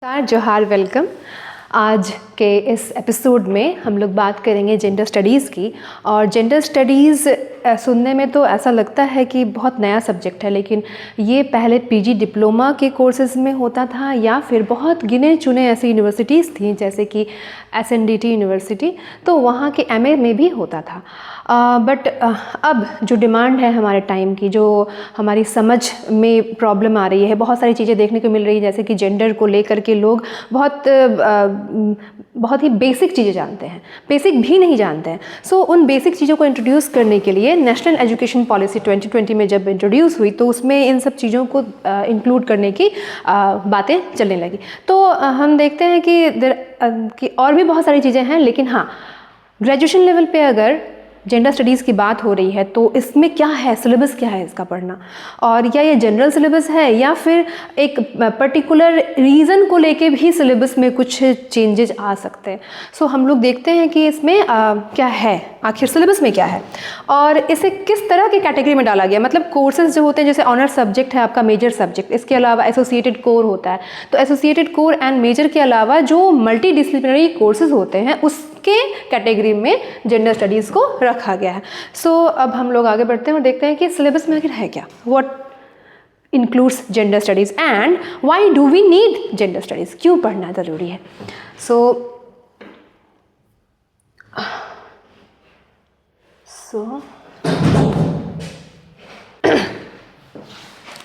नमस्कार, जोहार, वेलकम। आज के इस एपिसोड में हम लोग बात करेंगे जेंडर स्टडीज़ की। और जेंडर स्टडीज़ सुनने में तो ऐसा लगता है कि बहुत नया सब्जेक्ट है, लेकिन ये पहले पीजी डिप्लोमा के कोर्सेज़ में होता था या फिर बहुत गिने चुने ऐसी यूनिवर्सिटीज़ थी जैसे कि एसएनडीटी यूनिवर्सिटी, तो वहाँ के एमए में भी होता था। बट अब जो डिमांड है हमारे टाइम की, जो हमारी समझ में प्रॉब्लम आ रही है, बहुत सारी चीज़ें देखने को मिल रही है, जैसे कि जेंडर को लेकर के लोग बहुत ही बेसिक चीज़ें जानते हैं, बेसिक भी नहीं जानते हैं। सो उन बेसिक चीज़ों को इंट्रोड्यूस करने के लिए नेशनल एजुकेशन पॉलिसी 2020 में जब इंट्रोड्यूस हुई तो उसमें इन सब चीज़ों को इंक्लूड करने की बातें चलने लगी। तो हम देखते हैं कि और भी बहुत सारी चीज़ें हैं, लेकिन हाँ, ग्रेजुएशन लेवल पे अगर जेंडर स्टडीज़ की बात हो रही है तो इसमें क्या है, सिलेबस क्या है इसका पढ़ना, और क्या ये जनरल सिलेबस है या फिर एक पर्टिकुलर रीज़न को लेके भी सिलेबस में कुछ चेंजेस आ सकते हैं। सो हम लोग देखते हैं कि इसमें क्या है, आखिर सिलेबस में क्या है और इसे किस तरह की कैटेगरी में डाला गया। मतलब कोर्सेज जो होते हैं, जैसे ऑनर सब्जेक्ट है आपका, मेजर सब्जेक्ट, इसके अलावा एसोसिएटेड कोर होता है, तो एसोसिएटेड कोर एंड मेजर के अलावा जो मल्टी डिसिप्लिनरी कोर्सेज होते हैं उसके कैटेगरी में जेंडर स्टडीज़ को रखा गया है। सो अब हम लोग आगे बढ़ते हैं और देखते हैं कि सिलेबस में आखिर है क्या, what includes gender studies and why do we need gender studies, क्यों पढ़ना ज़रूरी है।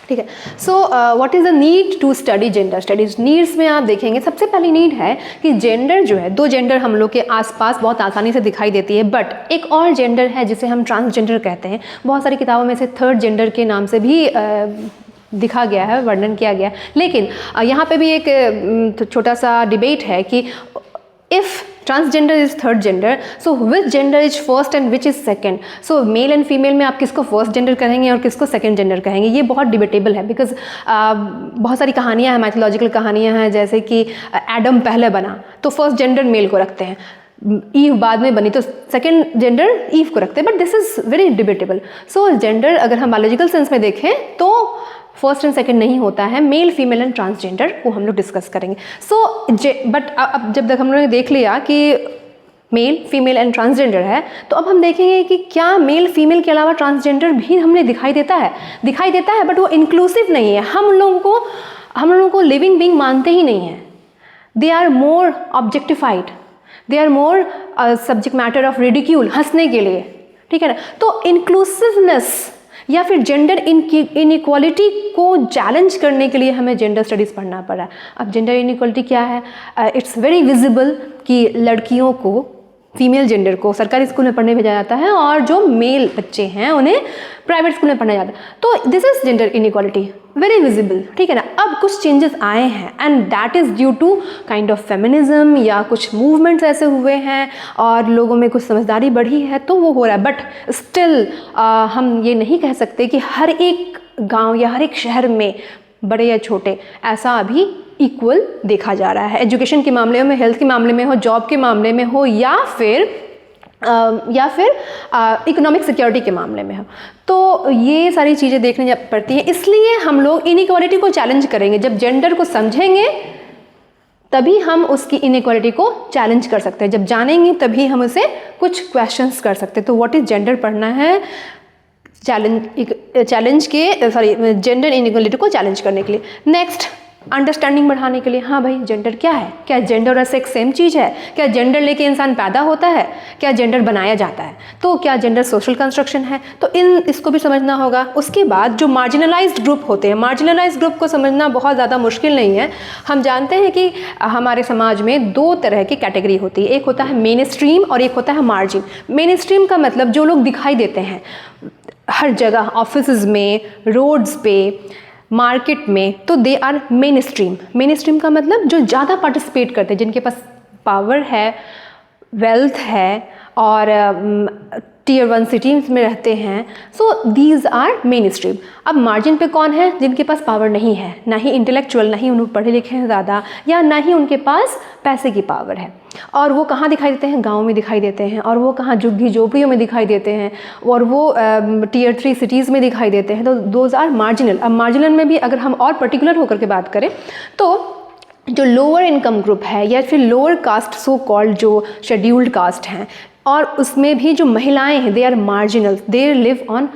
ठीक है। So what is the need to study gender studies. Needs में आप देखेंगे सबसे पहली नीड है कि जेंडर जो है, दो जेंडर हम लोग के आसपास बहुत आसानी से दिखाई देती है, बट एक और जेंडर है जिसे हम ट्रांसजेंडर कहते हैं। बहुत सारी किताबों में से थर्ड जेंडर के नाम से भी दिखा गया है, वर्णन किया गया है, लेकिन यहाँ पे भी एक छोटा सा डिबेट है कि if transgender is third gender, so which gender is first and which is second. So mail and female में आप किसको फर्स्ट जेंडर कहेंगे और किसको सेकेंड जेंडर कहेंगे, ये बहुत डिबेटेबल है। बिकॉज बहुत सारी कहानियाँ हैं, माइथोलॉजिकल कहानियाँ हैं, जैसे कि एडम पहले बना तो फर्स्ट जेंडर मेल को रखते हैं, ईव बाद में बनी तो सेकेंड जेंडर ईव को रखते हैं, but this is very debatable. So gender अगर हम बायोलॉजिकल सेंस में देखें तो फर्स्ट एंड सेकंड नहीं होता है, मेल फीमेल एंड ट्रांसजेंडर को हम लोग डिस्कस करेंगे। सो बट अब जब तक हम लोगों ने देख लिया कि मेल फीमेल एंड ट्रांसजेंडर है, तो अब हम देखेंगे कि क्या मेल फीमेल के अलावा ट्रांसजेंडर भी हमने दिखाई देता है, बट वो इंक्लूसिव नहीं है। हम लोगों को लिविंग बीइंग मानते ही नहीं है। They are more objectified, they are more subject matter of ridicule, हंसने के लिए, ठीक है ना। तो इंक्लूसिवनेस या फिर जेंडर इनइक्वालिटी को चैलेंज करने के लिए हमें जेंडर स्टडीज़ पढ़ना पड़ा। अब जेंडर इनइक्वालिटी क्या है? इट्स वेरी विजिबल कि लड़कियों को, फीमेल जेंडर को सरकारी स्कूल में पढ़ने भेजा जाता है और जो मेल बच्चे हैं उन्हें प्राइवेट स्कूल में पढ़ाया जाता है। तो this is gender inequality, very visible, ठीक है ना। अब कुछ चेंजेस आए हैं and that is due to kind of feminism, या कुछ मूवमेंट्स ऐसे हुए हैं और लोगों में कुछ समझदारी बढ़ी है तो वो हो रहा है। बट स्टिल हम ये नहीं कह सकते कि हर एक गांव या हर एक शहर में, बड़े या छोटे, ऐसा अभी इक्वल देखा जा रहा है। एजुकेशन के मामले में, हेल्थ के मामले में हो, जॉब के मामले में हो, या फिर इकोनॉमिक सिक्योरिटी के मामले में हो। तो ये सारी चीज़ें देखने पड़ती हैं। इसलिए हम लोग इनइक्वालिटी को चैलेंज करेंगे। जब जेंडर को समझेंगे तभी हम उसकी इनइक्वालिटी को चैलेंज कर सकते हैं, जब जानेंगे तभी हम उसे कुछ क्वेश्चंस कर सकते हैं। तो व्हाट इज जेंडर पढ़ना है जेंडर इनइक्वालिटी को चैलेंज करने के लिए। नेक्स्ट, अंडरस्टैंडिंग बढ़ाने के लिए। हाँ भाई, जेंडर क्या है? क्या जेंडर और सेक्स सेम चीज़ है? क्या जेंडर लेके इंसान पैदा होता है? क्या जेंडर बनाया जाता है? तो क्या जेंडर सोशल कंस्ट्रक्शन है? तो इसको भी समझना होगा। उसके बाद जो मार्जिनलाइज्ड ग्रुप होते हैं, मार्जिनलाइज्ड ग्रुप को समझना बहुत ज़्यादा मुश्किल नहीं है। हम जानते हैं कि हमारे समाज में दो तरह की कैटेगरी होती है, एक होता है मेन स्ट्रीम और एक होता है मार्जिन। मेन स्ट्रीम का मतलब जो लोग दिखाई देते हैं हर जगह, ऑफिस में, रोड्स पे, मार्केट में, तो they are mainstream. Mainstream का मतलब जो ज़्यादा पार्टिसिपेट करते हैं, जिनके पास पावर है, वेल्थ है और टीयर 1 सिटीज़ में रहते हैं। So these are mainstream. अब मार्जिन पे कौन है? जिनके पास पावर नहीं है, ना ही इंटेलेक्चुअल, ना ही उन्हें पढ़े लिखे हैं ज़्यादा, या ना ही उनके पास पैसे की पावर है। और वो कहाँ दिखाई देते हैं? गाँव में दिखाई देते हैं, और वो कहाँ झुग्गी झोपड़ियों में दिखाई देते हैं, और वो टीयर 3 सिटीज़ में दिखाई देते हैं। तो दोज आर मार्जिनल। अब मार्जिनल में भी अगर हम और पर्टिकुलर होकर के बात करें तो जो लोअर इनकम ग्रुप है या फिर लोअर कास्ट सो कॉल्ड जो शेड्यूल्ड कास्ट हैं, और उसमें भी जो महिलाएं हैं, they are marginal, they live on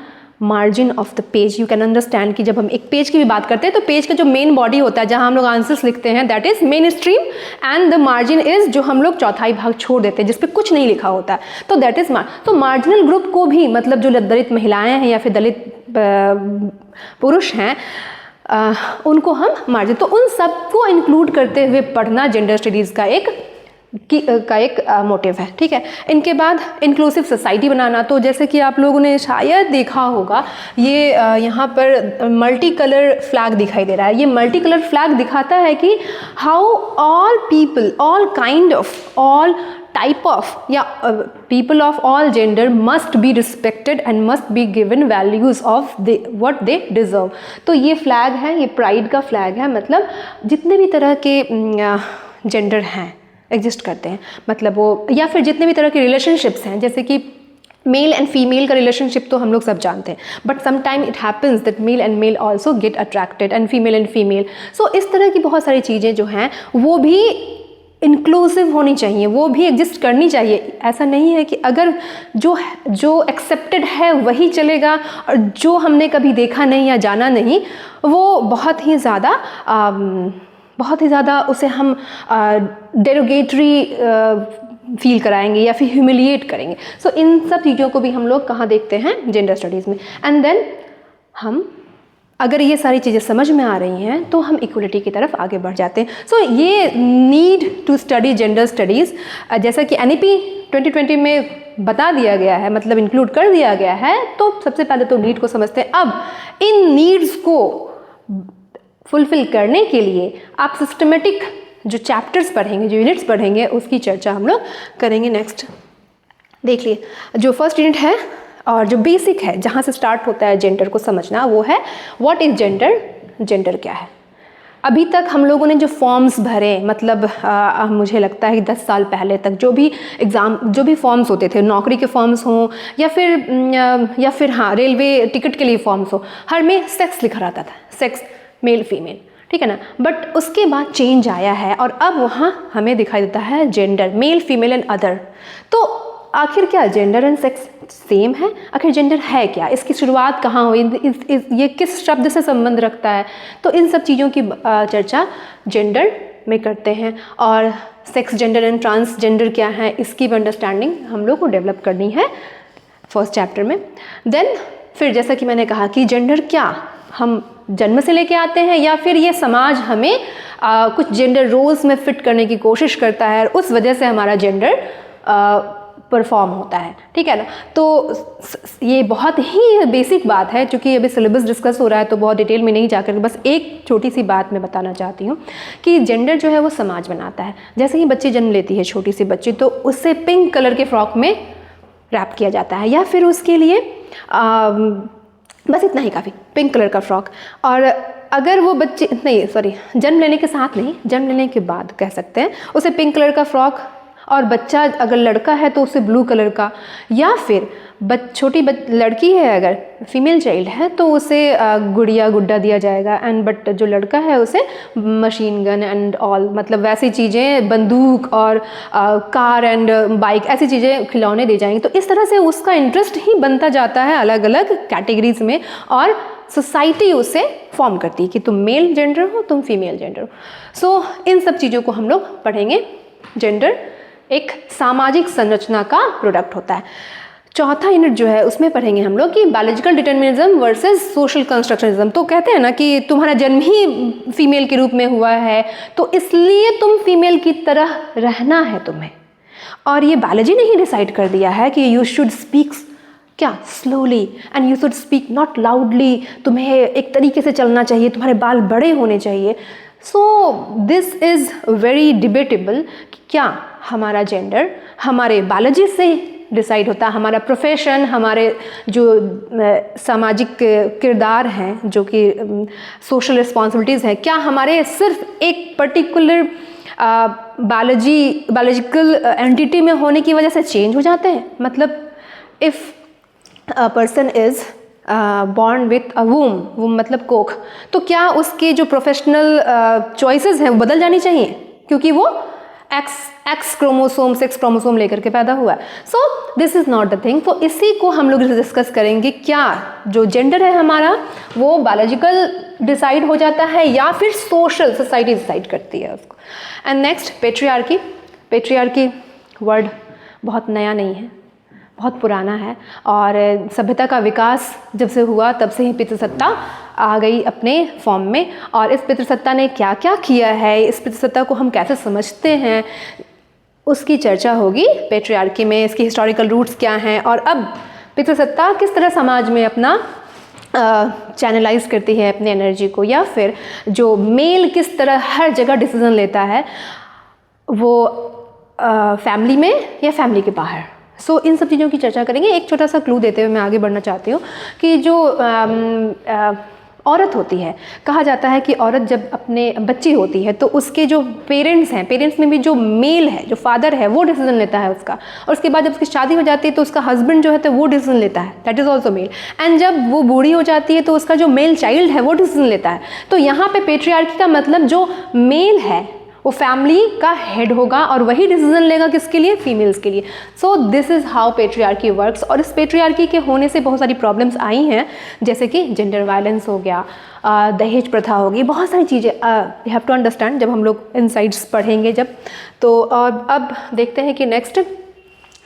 margin of the page. You can understand कि जब हम एक पेज की भी बात करते हैं तो पेज का जो मेन बॉडी होता है जहां हम लोग आंसर्स लिखते हैं, that is main stream, and the margin is जो हम लोग चौथाई भाग छोड़ देते हैं जिस पे कुछ नहीं लिखा होता है, तो दैट इज तो मार्जिनल ग्रुप को भी, मतलब जो दलित महिलाएं हैं या फिर दलित पुरुष हैं, उनको हम मार्जिन, तो उन सबको इंक्लूड करते हुए पढ़ना जेंडर स्टडीज़ का एक मोटिव है। ठीक है, इनके बाद इंक्लूसिव सोसाइटी बनाना। तो जैसे कि आप लोगों ने शायद देखा होगा, ये यहाँ पर मल्टी कलर फ्लैग दिखाई दे रहा है। ये मल्टी कलर फ्लैग दिखाता है कि how all people, all kind of, all type of या people of all gender must be respected and must be given values of what they deserve। तो ये फ्लैग है, ये प्राइड का फ्लैग है, मतलब जितने भी तरह के जेंडर हैं एग्जिस्ट करते हैं, मतलब वो, या फिर जितने भी तरह के रिलेशनशिप्स हैं, जैसे कि मेल एंड फीमेल का रिलेशनशिप तो हम लोग सब जानते हैं, but sometime it happens that male and male also get attracted and female. So इस तरह की बहुत सारी चीज़ें जो हैं वो भी इंक्लूसिव होनी चाहिए, वो भी एग्जिस्ट करनी चाहिए। ऐसा नहीं है कि अगर जो एक्सेप्टेड है वही चलेगा और जो हमने कभी देखा नहीं या जाना नहीं वो बहुत ही ज़्यादा उसे हम डेरोगेटरी फील कराएंगे या फिर ह्यूमिलिएट करेंगे। सो इन सब चीज़ों को भी हम लोग कहाँ देखते हैं, जेंडर स्टडीज़ में। एंड देन हम, अगर ये सारी चीज़ें समझ में आ रही हैं तो हम इक्वलिटी की तरफ आगे बढ़ जाते हैं। सो ये need to study gender studies, जैसा कि NEP 2020 में बता दिया गया है, मतलब इंक्लूड कर दिया गया है, तो सबसे पहले तो नीड को समझते हैं। अब इन नीड्स को फुलफिल करने के लिए आप सिस्टमेटिक जो चैप्टर्स पढ़ेंगे, जो यूनिट्स पढ़ेंगे, उसकी चर्चा हम लोग करेंगे नेक्स्ट। देखिए, जो फर्स्ट यूनिट है और जो बेसिक है, जहाँ से स्टार्ट होता है जेंडर को समझना, वो है व्हाट इज़ जेंडर, जेंडर क्या है। अभी तक हम लोगों ने जो फॉर्म्स भरे, मतलब मुझे लगता है कि 10 साल पहले तक जो भी फॉर्म्स होते थे, नौकरी के फॉर्म्स हों या फिर हाँ रेलवे टिकट के लिए फॉर्म्स हो, हर में सेक्स लिखा रहता था, सेक्स मेल फीमेल, ठीक है ना। बट उसके बाद चेंज आया है और अब वहाँ हमें दिखाई देता है gender, male female and other. तो आखिर क्या जेंडर एंड सेक्स सेम है? आखिर जेंडर है क्या? इसकी शुरुआत कहाँ हुई? ये किस शब्द से संबंध रखता है? तो इन सब चीज़ों की चर्चा जेंडर में करते हैं। और सेक्स जेंडर एंड ट्रांसजेंडर क्या है, इसकी भी अंडरस्टैंडिंग हम लोग को डेवलप करनी है फर्स्ट चैप्टर में। देन फिर जैसा कि मैंने कहा कि जेंडर क्या हम जन्म से लेके आते हैं या फिर ये समाज हमें कुछ जेंडर रोल्स में फिट करने की कोशिश करता है और उस वजह से हमारा जेंडर परफॉर्म होता है, ठीक है ना। तो ये बहुत ही बेसिक बात है, क्योंकि अभी सिलेबस डिस्कस हो रहा है तो बहुत डिटेल में नहीं जाकर बस एक छोटी सी बात मैं बताना चाहती हूँ कि जेंडर जो है वो समाज बनाता है। जैसे ही बच्ची जन्म लेती है, छोटी सी बच्ची, तो उससे पिंक कलर के फ्रॉक में रैप किया जाता है या फिर उसके लिए बस इतना ही काफ़ी, पिंक कलर का फ्रॉक। और अगर वो बच्चे जन्म लेने के साथ नहीं, जन्म लेने के बाद कह सकते हैं, उसे पिंक कलर का फ्रॉक, और बच्चा अगर लड़का है तो उसे ब्लू कलर का, या फिर छोटी लड़की है अगर फीमेल चाइल्ड है तो उसे गुड्डा दिया जाएगा। एंड बट जो लड़का है उसे मशीन गन एंड ऑल, मतलब वैसी चीज़ें, बंदूक और कार एंड बाइक, ऐसी चीज़ें खिलौने दे जाएंगे। तो इस तरह से उसका इंटरेस्ट ही बनता जाता है अलग अलग कैटेगरीज में, और सोसाइटी उसे फॉर्म करती है कि तुम मेल जेंडर हो, तुम फीमेल जेंडर हो। सो इन सब चीज़ों को हम लोग पढ़ेंगे। जेंडर एक सामाजिक संरचना का प्रोडक्ट होता है। चौथा यूनिट जो है उसमें पढ़ेंगे हम लोग कि बायोलॉजिकल डिटर्मिनिज्म वर्सेस सोशल कंस्ट्रक्शनिज्म। तो कहते हैं ना कि तुम्हारा जन्म ही फीमेल के रूप में हुआ है तो इसलिए तुम फीमेल की तरह रहना है तुम्हें, और ये बायोलॉजी ने ही डिसाइड कर दिया है कि यू शुड स्पीक क्या slowly and you should speak not loudly, तुम्हें एक तरीके से चलना चाहिए, तुम्हारे बाल बड़े होने चाहिए। So this is very debatable कि क्या हमारा जेंडर हमारे बायोलॉजी से डिसाइड होता है, हमारा प्रोफेशन, हमारे जो सामाजिक किरदार हैं, जो कि सोशल रिस्पॉन्सिबिलिटीज़ हैं, क्या हमारे सिर्फ एक पर्टिकुलर बायोलॉजिकल एंटिटी में होने की वजह से चेंज हो जाते हैं? मतलब if a person is born with a womb मतलब कोख, तो क्या उसके जो प्रोफेशनल चॉइसेस हैं वो बदल जानी चाहिए क्योंकि वो एक्स क्रोमोसोम 6 क्रोमोसोम लेकर के पैदा हुआ है। So this is not the thing. तो इसी को हम लोग डिस्कस करेंगे, क्या जो जेंडर है हमारा वो बायोलॉजिकल डिसाइड हो जाता है या फिर सोशल सोसाइटी डिसाइड करती है उसको। And next patriarchy. Patriarchy word बहुत नया नहीं है, बहुत पुराना है, और सभ्यता का विकास जब से हुआ तब से ही पितृसत्ता आ गई अपने फॉर्म में। और इस पितृसत्ता ने क्या क्या किया है, इस पितृसत्ता को हम कैसे समझते हैं, उसकी चर्चा होगी पेट्रियार्की में। इसकी हिस्टोरिकल रूट्स क्या हैं और अब पितृसत्ता किस तरह समाज में अपना चैनलाइज करती है अपनी एनर्जी को, या फिर जो मेल किस तरह हर जगह डिसीजन लेता है वो फैमिली में या फैमिली के बाहर। सो इन सब चीज़ों की चर्चा करेंगे। एक छोटा सा क्लू देते हुए मैं आगे बढ़ना चाहती हूँ कि जो औरत होती है, कहा जाता है कि औरत जब अपने बच्ची होती है तो उसके जो पेरेंट्स हैं, पेरेंट्स में भी जो मेल है, जो फादर है, वो डिसीजन लेता है उसका, और उसके बाद जब उसकी शादी हो जाती है तो उसका हस्बैंड जो है तो वो डिसीजन लेता है, that is also male. And जब वो बूढ़ी हो जाती है तो उसका जो मेल चाइल्ड है वो डिसीजन लेता है। तो यहाँ पे पेट्रियार्की का मतलब जो मेल है वो फैमिली का हेड होगा और वही डिसीजन लेगा किसके लिए, फीमेल्स के लिए। So this is how patriarchy works. और इस पेट्रियार्की के होने से बहुत सारी प्रॉब्लम्स आई हैं, जैसे कि जेंडर वायलेंस हो गया, दहेज प्रथा होगी, बहुत सारी चीज़ें यू हैव टू अंडरस्टैंड जब हम लोग इनसाइट्स पढ़ेंगे जब। तो अब देखते हैं कि नेक्स्ट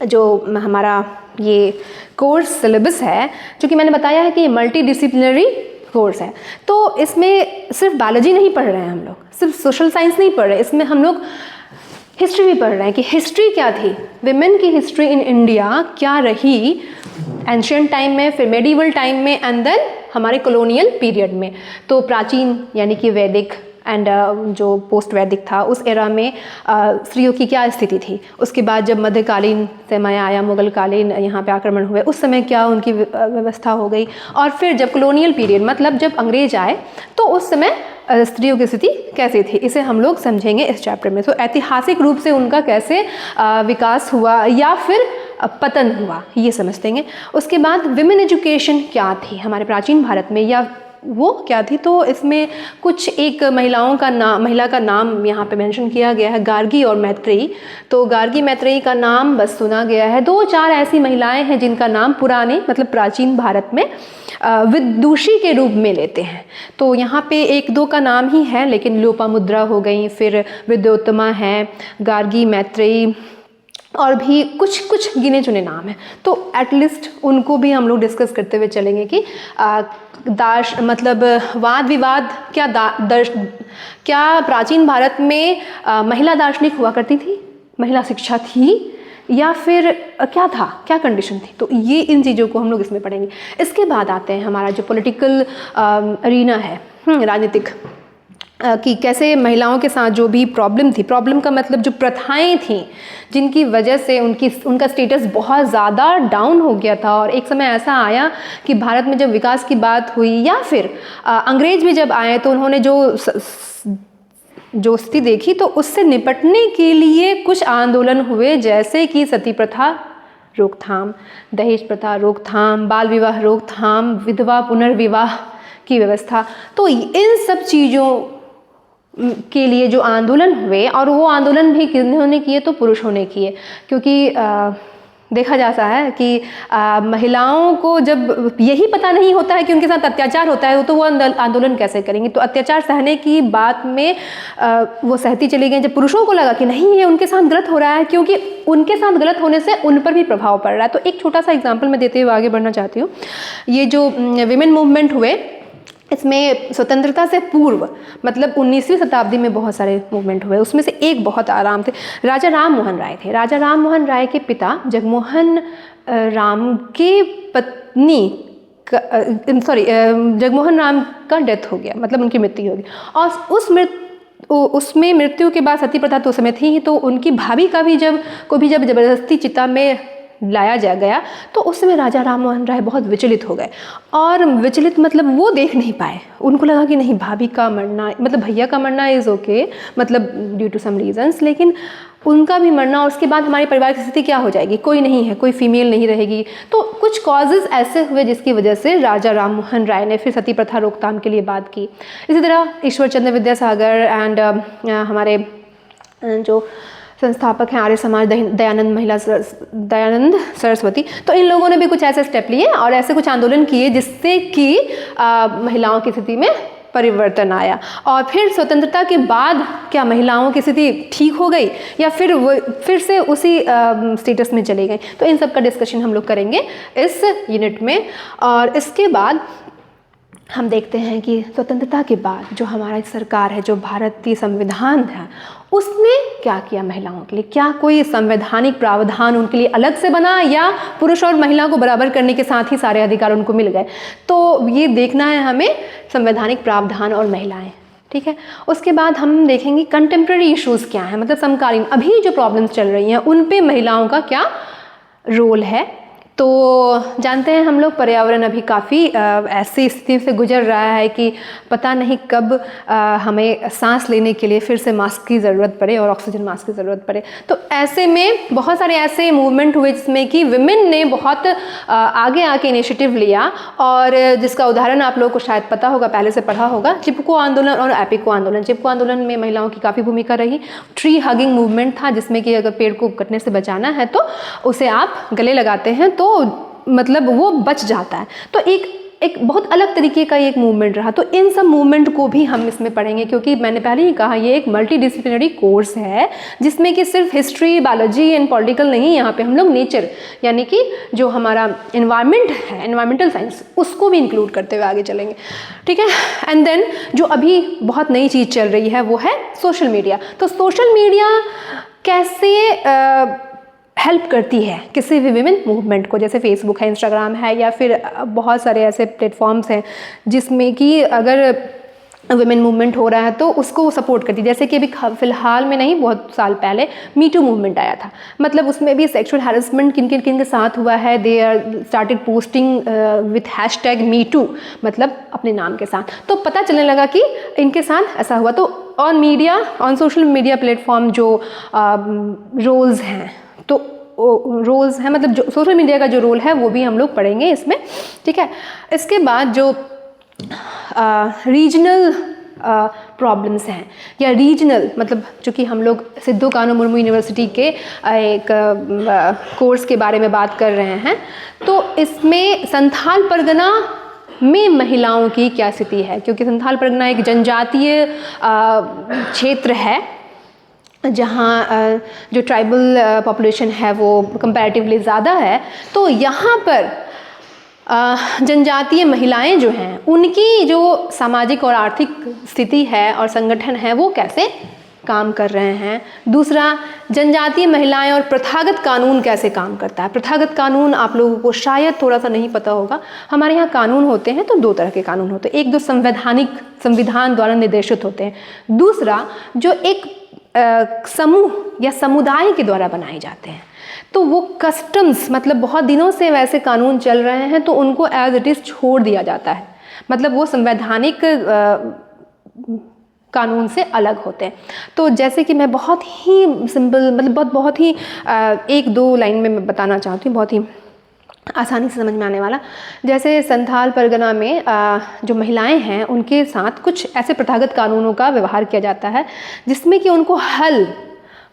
जो हमारा ये कोर्स सिलेबस है, जो कि मैंने बताया है कि मल्टी डिसिप्लिनरी कोर्स है, तो इसमें सिर्फ बायोलॉजी नहीं पढ़ रहे हैं हम लोग, सिर्फ सोशल साइंस नहीं पढ़ रहे, इसमें हम लोग हिस्ट्री भी पढ़ रहे हैं कि हिस्ट्री क्या थी, विमेन की हिस्ट्री इन इंडिया क्या रही एंशियंट टाइम में, फिर मेडिवल टाइम में, एंड देन हमारे कॉलोनियल पीरियड में। तो प्राचीन यानी कि वैदिक एंड जो पोस्ट वैदिक था उस एरा में स्त्रियों की क्या स्थिति थी, उसके बाद जब मध्यकालीन समय आया, मुगल कालीन यहाँ पे आक्रमण हुए, उस समय क्या उनकी व्यवस्था हो गई, और फिर जब कॉलोनियल पीरियड मतलब जब अंग्रेज आए तो उस समय स्त्रियों की स्थिति कैसी थी, इसे हम लोग समझेंगे इस चैप्टर में। तो ऐतिहासिक रूप से उनका कैसे विकास हुआ या फिर पतन हुआ, ये समझते। उसके बाद विमेन एजुकेशन क्या थी हमारे प्राचीन भारत में, या वो क्या थी, तो इसमें कुछ एक महिला का नाम यहाँ पे मेंशन किया गया है, गार्गी और मैत्रेयी। तो गार्गी मैत्रेयी का नाम बस सुना गया है, 2-4 ऐसी महिलाएं हैं जिनका नाम पुराने मतलब प्राचीन भारत में विदुषी के रूप में लेते हैं। तो यहाँ पे 1-2 का नाम ही है, लेकिन लोपामुद्रा हो गई, फिर विद्योत्तमा है, गार्गी, मैत्रेयी, और भी कुछ गिने चुने नाम हैं। तो एटलीस्ट उनको भी हम लोग डिस्कस करते हुए चलेंगे कि मतलब वाद विवाद क्या प्राचीन भारत में महिला दार्शनिक हुआ करती थी, महिला शिक्षा थी, या फिर क्या था, क्या कंडीशन थी। तो ये इन चीज़ों को हम लोग इसमें पढ़ेंगे। इसके बाद आते हैं हमारा जो पॉलिटिकल अरीना है, राजनीतिक, कि कैसे महिलाओं के साथ जो भी प्रॉब्लम का मतलब जो प्रथाएं थीं जिनकी वजह से उनका स्टेटस बहुत ज़्यादा डाउन हो गया था। और एक समय ऐसा आया कि भारत में जब विकास की बात हुई या फिर अंग्रेज भी जब आए तो उन्होंने जो स्थिति देखी तो उससे निपटने के लिए कुछ आंदोलन हुए, जैसे कि सती प्रथा रोकथाम, दहेज प्रथा रोकथाम, बाल विवाह रोकथाम, विधवा पुनर्विवाह की व्यवस्था। तो इन सब चीज़ों के लिए जो आंदोलन हुए, और वो आंदोलन भी किन्होंने किए, तो पुरुषों ने किए, क्योंकि देखा जाता है कि महिलाओं को जब यही पता नहीं होता है कि उनके साथ अत्याचार होता है तो वो आंदोलन कैसे करेंगी। तो अत्याचार सहने की बात में वो सहती चली गई। जब पुरुषों को लगा कि नहीं ये उनके साथ गलत हो रहा है, क्योंकि उनके साथ गलत होने से उन पर भी प्रभाव पड़ रहा है। तो एक छोटा सा एग्जाम्पल मैं देते हुए आगे बढ़ना चाहती हूँ। ये जो विमेन मूवमेंट हुए, इसमें स्वतंत्रता से पूर्व मतलब 19वीं शताब्दी में बहुत सारे मूवमेंट हुए। उसमें से एक बहुत आराम थे, राजा राम मोहन राय थे। राजा राम मोहन राय के पिता जगमोहन राम की पत्नी जगमोहन राम का डेथ हो गया, मतलब उनकी मृत्यु हो गई। और उसमें मृत्यु के बाद सती प्रथा तो उस समय थी ही, तो उनकी भाभी का भी जब जबरदस्ती चिता में लाया गया तो उस समय राजा राम मोहन राय बहुत विचलित हो गए। और विचलित मतलब वो देख नहीं पाए, उनको लगा कि नहीं भाभी का मरना मतलब भैया का मरना इज़ ओके, मतलब ड्यू टू सम रीजंस, लेकिन उनका भी मरना, और उसके बाद हमारे परिवार की स्थिति क्या हो जाएगी, कोई नहीं है, कोई फीमेल नहीं रहेगी। तो कुछ कॉजेज़ ऐसे हुए जिसकी वजह से राजा राम मोहन राय ने फिर सती प्रथा रोकथाम के लिए बात की। इसी तरह ईश्वर चंद्र विद्यासागर एंड हमारे जो संस्थापक हैं आर्य समाज, दयानंद सरस्वती, तो इन लोगों ने भी कुछ ऐसे स्टेप लिए और ऐसे कुछ आंदोलन किए जिससे कि महिलाओं की स्थिति में परिवर्तन आया। और फिर स्वतंत्रता के बाद क्या महिलाओं की स्थिति ठीक हो गई या फिर वो फिर से उसी स्टेटस में चली गई? तो इन सब का डिस्कशन हम लोग करेंगे इस यूनिट में। और इसके बाद हम देखते हैं कि स्वतंत्रता के बाद जो हमारी सरकार है, जो भारतीय संविधान है, उसने क्या किया महिलाओं के लिए? क्या कोई संवैधानिक प्रावधान उनके लिए अलग से बना या पुरुष और महिला को बराबर करने के साथ ही सारे अधिकार उनको मिल गए? तो ये देखना है हमें, संवैधानिक प्रावधान और महिलाएं, ठीक है। उसके बाद हम देखेंगे कंटेम्प्रेरी इश्यूज़ क्या हैं, मतलब समकालीन अभी जो प्रॉब्लम्स चल रही हैं उन पे महिलाओं का क्या रोल है। तो जानते हैं हम लोग पर्यावरण अभी काफ़ी ऐसी स्थिति से गुजर रहा है कि पता नहीं कब हमें सांस लेने के लिए फिर से मास्क की ज़रूरत पड़े और ऑक्सीजन मास्क की ज़रूरत पड़े। तो ऐसे में बहुत सारे ऐसे मूवमेंट हुए जिसमें कि विमेन ने बहुत आगे आके इनिशिएटिव लिया, और जिसका उदाहरण आप लोगों को शायद पता होगा, पहले से पढ़ा होगा, चिपको आंदोलन और एपिको आंदोलन। चिपको आंदोलन में महिलाओं की काफ़ी भूमिका रही। ट्री हगिंग मूवमेंट था जिसमें कि अगर पेड़ को कटने से बचाना है तो उसे आप गले लगाते हैं तो मतलब वो बच जाता है। तो एक बहुत अलग तरीके का एक मूवमेंट रहा। तो इन सब मूवमेंट को भी हम इसमें पढ़ेंगे, क्योंकि मैंने पहले ही कहा ये एक मल्टीडिसिप्लिनरी कोर्स है जिसमें कि सिर्फ हिस्ट्री, बायोलॉजी एंड पॉलिटिकल नहीं, यहाँ पे हम लोग नेचर यानी कि जो हमारा एनवायरनमेंट है, एनवायरमेंटल साइंस, उसको भी इंक्लूड करते हुए आगे चलेंगे, ठीक है। एंड देन जो अभी बहुत नई चीज़ चल रही है वो है सोशल मीडिया। तो सोशल मीडिया कैसे हेल्प करती है किसी भी विमेन मूवमेंट को, जैसे फेसबुक है, इंस्टाग्राम है, या फिर बहुत सारे ऐसे प्लेटफॉर्म्स हैं जिसमें कि अगर विमेन मूवमेंट हो रहा है तो उसको सपोर्ट करती है। जैसे कि अभी फिलहाल में नहीं, बहुत साल पहले मीटू मूवमेंट आया था, मतलब उसमें भी सेक्सुअल हैरेसमेंट किन किन के साथ हुआ है, they are started posting with hashtag MeToo, मतलब अपने नाम के साथ। तो पता चलने लगा कि इनके साथ ऐसा हुआ। तो on media, on social media platform जो रोल्स हैं, तो रोल्स हैं, मतलब जो सोशल मीडिया का जो रोल है वो भी हम लोग पढ़ेंगे इसमें, ठीक है। इसके बाद जो रीजनल प्रॉब्लम्स हैं, या रीजनल मतलब चूँकि हम लोग सिद्धू कानू मुर्मू यूनिवर्सिटी के एक कोर्स के बारे में बात कर रहे हैं, तो इसमें संथाल परगना में महिलाओं की क्या स्थिति है, क्योंकि संथाल परगना एक जनजातीय क्षेत्र है जहाँ जो ट्राइबल पॉपुलेशन है वो कंपैरेटिवली ज़्यादा है। तो यहाँ पर जनजातीय महिलाएं जो हैं उनकी जो सामाजिक और आर्थिक स्थिति है और संगठन है वो कैसे काम कर रहे हैं। दूसरा, जनजातीय महिलाएं और प्रथागत कानून कैसे काम करता है। प्रथागत कानून आप लोगों को शायद थोड़ा सा नहीं पता होगा, हमारे यहाँ कानून होते हैं तो दो तरह के कानून होते हैं, एक जो संविधान द्वारा निर्देशित होते हैं, दूसरा जो एक समूह या समुदाय के द्वारा बनाए जाते हैं। तो वो कस्टम्स, मतलब बहुत दिनों से वैसे कानून चल रहे हैं तो उनको एज इट इज़ छोड़ दिया जाता है, मतलब वो संवैधानिक कानून से अलग होते हैं। तो जैसे कि मैं बहुत ही सिंपल, मतलब बहुत ही एक दो लाइन में मैं बताना चाहती हूँ, बहुत ही आसानी से समझ में आने वाला। जैसे संथाल परगना में जो महिलाएं हैं उनके साथ कुछ ऐसे प्रथागत कानूनों का व्यवहार किया जाता है जिसमें कि उनको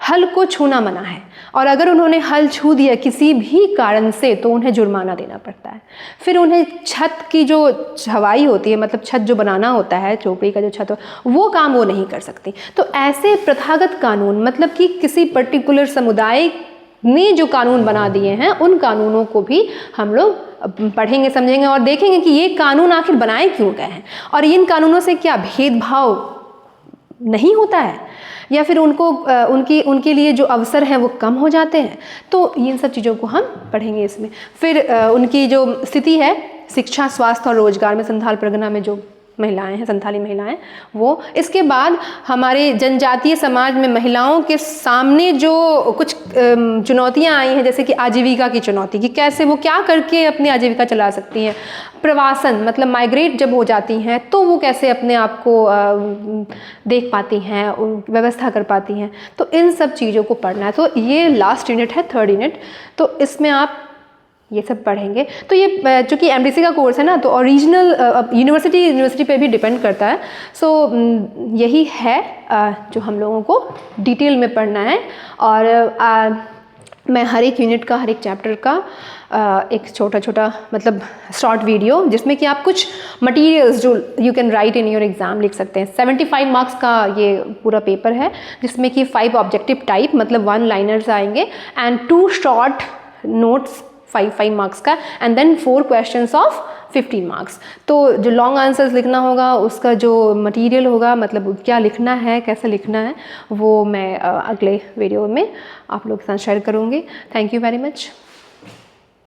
हल को छूना मना है, और अगर उन्होंने हल छू दिया किसी भी कारण से तो उन्हें जुर्माना देना पड़ता है। फिर उन्हें छत की जो छवाई होती है, मतलब छत जो बनाना होता है, चौपड़ी का जो छत हो, वो काम वो नहीं कर सकती। तो ऐसे प्रथागत कानून, मतलब कि किसी पर्टिकुलर समुदाय ने जो कानून बना दिए हैं, उन कानूनों को भी हम लोग पढ़ेंगे, समझेंगे और देखेंगे कि ये कानून आखिर बनाए क्यों गए हैं, और इन कानूनों से क्या भेदभाव नहीं होता है, या फिर उनके लिए जो अवसर हैं वो कम हो जाते हैं। तो इन सब चीज़ों को हम पढ़ेंगे इसमें। फिर उनकी जो स्थिति है शिक्षा, स्वास्थ्य और रोजगार में संथाल परगना में जो महिलाएं हैं, संथाली महिलाएं, वो। इसके बाद हमारे जनजातीय समाज में महिलाओं के सामने जो कुछ चुनौतियां आई हैं, जैसे कि आजीविका की चुनौती, कि कैसे वो क्या करके अपनी आजीविका चला सकती हैं। प्रवासन मतलब माइग्रेट जब हो जाती हैं तो वो कैसे अपने आप को देख पाती हैं, व्यवस्था कर पाती हैं। तो इन सब चीज़ों को पढ़ना है। तो ये लास्ट यूनिट है, 3rd यूनिट, तो इसमें आप ये सब पढ़ेंगे। तो ये चूँकि एमडीसी का कोर्स है ना, तो ओरिजिनल यूनिवर्सिटी पे भी डिपेंड करता है। सो यही है जो हम लोगों को डिटेल में पढ़ना है। और मैं हर एक यूनिट का, हर एक चैप्टर का एक छोटा छोटा मतलब शॉर्ट वीडियो, जिसमें कि आप कुछ मटेरियल्स जो you can write in your exam लिख सकते हैं। 75 मार्क्स का ये पूरा पेपर है, जिसमें कि 5 ऑब्जेक्टिव टाइप मतलब 1 लाइनर्स आएंगे एंड 2 शॉर्ट नोट्स 5 मार्क्स का, and then 4 questions of 15 marks. तो जो लॉन्ग आंसर्स लिखना होगा, उसका जो मटेरियल होगा, मतलब क्या लिखना है, कैसे लिखना है, वो मैं अगले वीडियो में आप लोग के साथ शेयर करूँगी। Thank you very much.